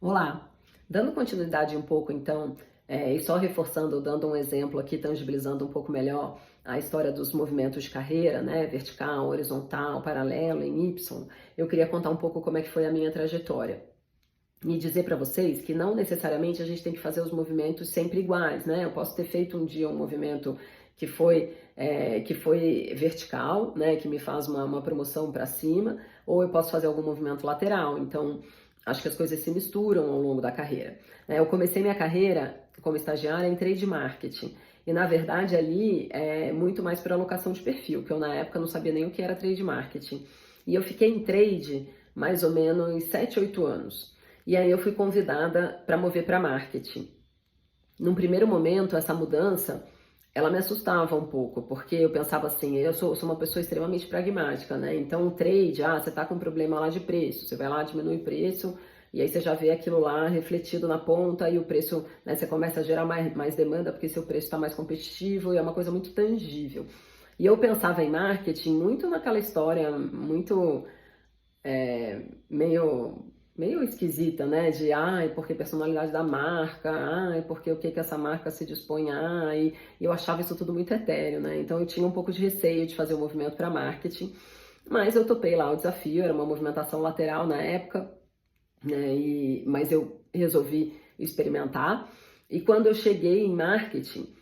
Olá! Dando continuidade um pouco, então, e só reforçando, dando um exemplo aqui, tangibilizando um pouco melhor a história dos movimentos de carreira, né, vertical, horizontal, paralelo, em Y, eu queria contar um pouco como é que foi a minha trajetória. E dizer para vocês que não necessariamente a gente tem que fazer os movimentos sempre iguais, né? Eu posso ter feito um dia um movimento que foi vertical, né? Que me faz uma promoção para cima, ou eu posso fazer algum movimento lateral. Então, acho que as coisas se misturam ao longo da carreira. Eu comecei minha carreira como estagiária em trade marketing. E na verdade ali é muito mais por alocação de perfil, que eu na época não sabia nem o que era trade marketing. E eu fiquei em trade mais ou menos 7, 8 anos. E aí eu fui convidada para mover para marketing. Num primeiro momento, essa mudança, ela me assustava um pouco, porque eu pensava assim, eu sou uma pessoa extremamente pragmática, né? Então, o trade, você tá com um problema lá de preço, você vai lá, diminui o preço, e aí você já vê aquilo lá refletido na ponta, e o preço, né, você começa a gerar mais demanda, porque seu preço está mais competitivo, e é uma coisa muito tangível. E eu pensava em marketing muito naquela história, muito meio esquisita, né? De, porque personalidade da marca, porque o que essa marca se dispõe a, e eu achava isso tudo muito etéreo, né? Então eu tinha um pouco de receio de fazer o movimento para marketing, mas eu topei lá o desafio, era uma movimentação lateral na época, né? Mas eu resolvi experimentar, e quando eu cheguei em marketing,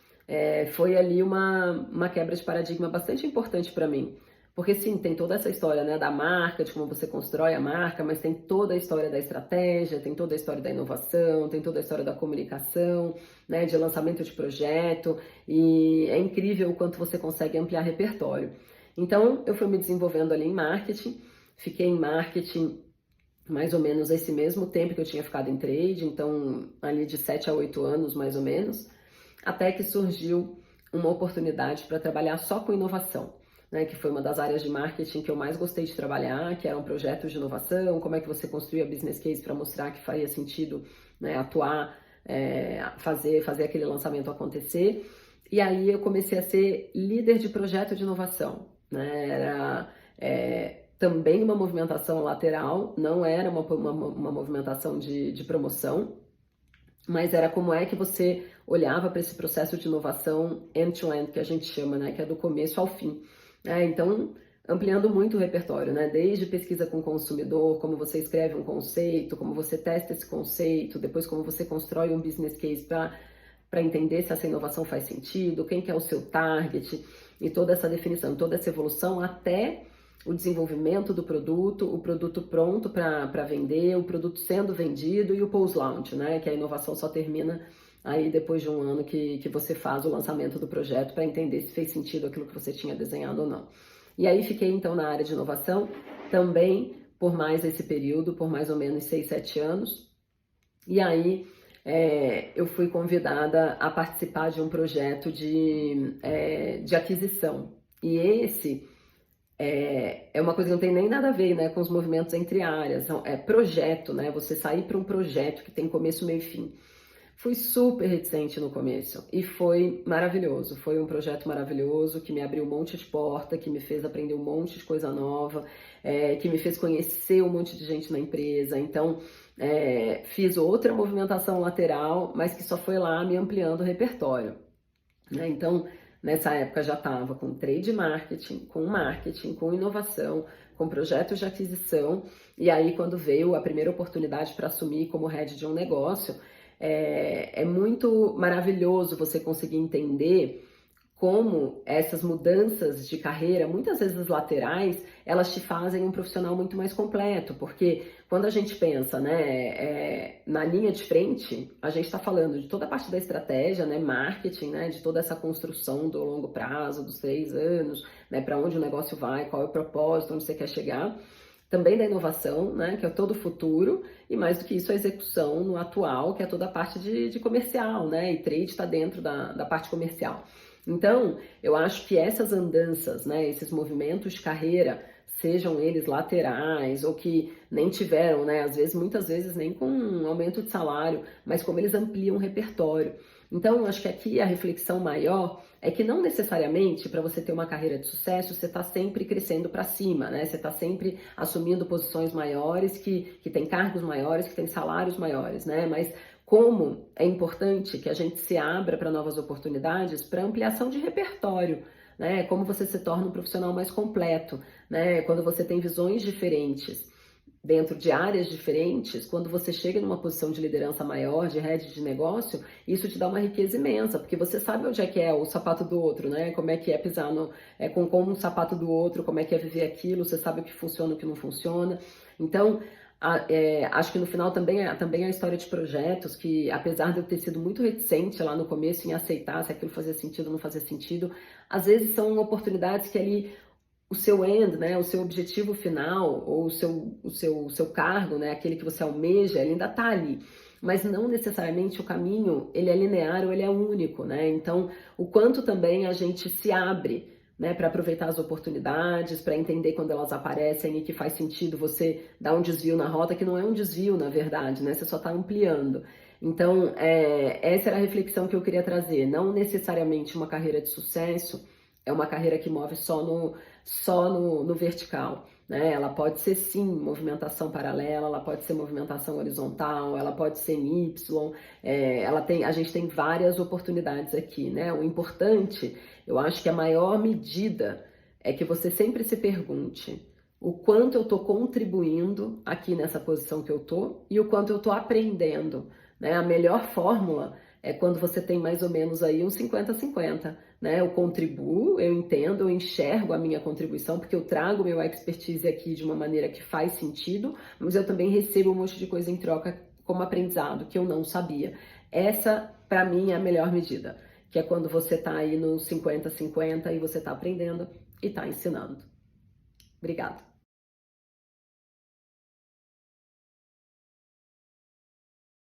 foi ali uma quebra de paradigma bastante importante para mim. Porque sim, tem toda essa história, né, da marca, de como você constrói a marca, mas tem toda a história da estratégia, tem toda a história da inovação, tem toda a história da comunicação, né, de lançamento de projeto, e é incrível o quanto você consegue ampliar repertório. Então, eu fui me desenvolvendo ali em marketing, fiquei em marketing mais ou menos esse mesmo tempo que eu tinha ficado em trade, então ali de 7 a 8 anos mais ou menos, até que surgiu uma oportunidade para trabalhar só com inovação, né, que foi uma das áreas de marketing que eu mais gostei de trabalhar, que eram projetos de inovação, como é que você construía business case para mostrar que faria sentido, né, atuar, fazer aquele lançamento acontecer. E aí eu comecei a ser líder de projeto de inovação, né, era também uma movimentação lateral, não era uma movimentação de promoção, mas era como é que você olhava para esse processo de inovação end-to-end, que a gente chama, né, que é do começo ao fim. Então, ampliando muito o repertório, né, desde pesquisa com o consumidor, como você escreve um conceito, como você testa esse conceito, depois como você constrói um business case para entender se essa inovação faz sentido, quem que é o seu target, e toda essa definição, toda essa evolução até o desenvolvimento do produto, o produto pronto para vender, o produto sendo vendido e o post-launch, né? Que a inovação só termina aí depois de um ano que você faz o lançamento do projeto para entender se fez sentido aquilo que você tinha desenhado ou não. E aí fiquei então na área de inovação, também por mais esse período, por mais ou menos 6, 7 anos. E aí eu fui convidada a participar de um projeto de aquisição. E esse é uma coisa que não tem nem nada a ver, né, com os movimentos entre áreas. Então, é projeto, né? Você sair para um projeto que tem começo, meio e fim. Fui super reticente no começo e foi maravilhoso. Foi um projeto maravilhoso que me abriu um monte de porta, que me fez aprender um monte de coisa nova, que me fez conhecer um monte de gente na empresa. Então, fiz outra movimentação lateral, mas que só foi lá me ampliando o repertório, né? Então, nessa época já estava com trade marketing, com inovação, com projetos de aquisição, e aí quando veio a primeira oportunidade para assumir como head de um negócio, é muito maravilhoso você conseguir entender como essas mudanças de carreira, muitas vezes laterais, elas te fazem um profissional muito mais completo, porque quando a gente pensa, né, na linha de frente, a gente está falando de toda a parte da estratégia, né, marketing, né, de toda essa construção do longo prazo, dos 3 anos, né, para onde o negócio vai, qual é o propósito, onde você quer chegar, também da inovação, né, que é todo o futuro, e mais do que isso, a execução no atual, que é toda a parte de comercial, né, e trade está dentro da parte comercial. Então, eu acho que essas andanças, né, esses movimentos de carreira, sejam eles laterais ou que nem tiveram, né, às vezes, muitas vezes nem com um aumento de salário, mas como eles ampliam o repertório. Então, eu acho que aqui a reflexão maior é que não necessariamente para você ter uma carreira de sucesso, você está sempre crescendo para cima, né? Você está sempre assumindo posições maiores, que tem cargos maiores, que tem salários maiores, né? Mas como é importante que a gente se abra para novas oportunidades, para ampliação de repertório, né? Como você se torna um profissional mais completo, né? Quando você tem visões diferentes dentro de áreas diferentes, quando você chega numa posição de liderança maior, de head de negócio, isso te dá uma riqueza imensa, porque você sabe onde é que é o sapato do outro, né? Como é que é pisar com um sapato do outro, como é que é viver aquilo, você sabe o que funciona e o que não funciona. Então, acho que no final também a história de projetos, que apesar de eu ter sido muito reticente lá no começo em aceitar se aquilo fazia sentido ou não fazia sentido, às vezes são oportunidades que ali o seu end, né, o seu objetivo final, ou o seu cargo, né, aquele que você almeja, ele ainda está ali. Mas não necessariamente o caminho, ele é linear ou ele é único, né? Então, o quanto também a gente se abre, né, para aproveitar as oportunidades, para entender quando elas aparecem e que faz sentido você dar um desvio na rota, que não é um desvio, na verdade, né? Você só está ampliando. Então, essa era a reflexão que eu queria trazer. Não necessariamente uma carreira de sucesso é uma carreira que move só no vertical, né? Ela pode ser sim movimentação paralela, ela pode ser movimentação horizontal, ela pode ser em Y, a gente tem várias oportunidades aqui, né? O importante, eu acho que a maior medida é que você sempre se pergunte o quanto eu estou contribuindo aqui nessa posição que eu estou e o quanto eu estou aprendendo, né? A melhor fórmula é quando você tem mais ou menos aí um 50-50, né? Eu contribuo, eu entendo, eu enxergo a minha contribuição, porque eu trago meu expertise aqui de uma maneira que faz sentido, mas eu também recebo um monte de coisa em troca como aprendizado que eu não sabia. Essa, para mim, é a melhor medida, que é quando você está aí no 50-50 e você está aprendendo e está ensinando. Obrigada.